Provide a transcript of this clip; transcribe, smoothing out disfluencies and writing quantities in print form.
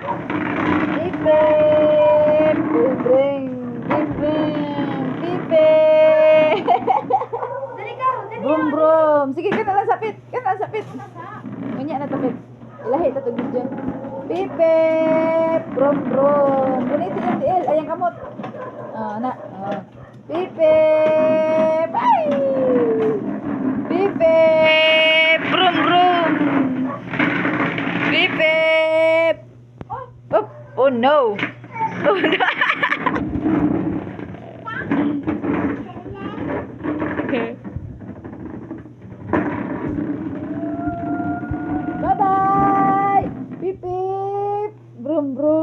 Beep, beep. Bring, bring. Beep, bring. Beep, beep. Dali ka, dali. Brum, brum. Sige, ka na lang sapit. Ka na lang sapit. Kanya na tapit. Ilahi na itong video. Beep, beep. Brum, brum. Gunit yung TL. Ayang kamot. Na. Beep, beep. Ay! Beep, beep. Brum, brum. Beep, beep. Oh no. Oh no. Bye bye. Beep, beep. Brum, brum.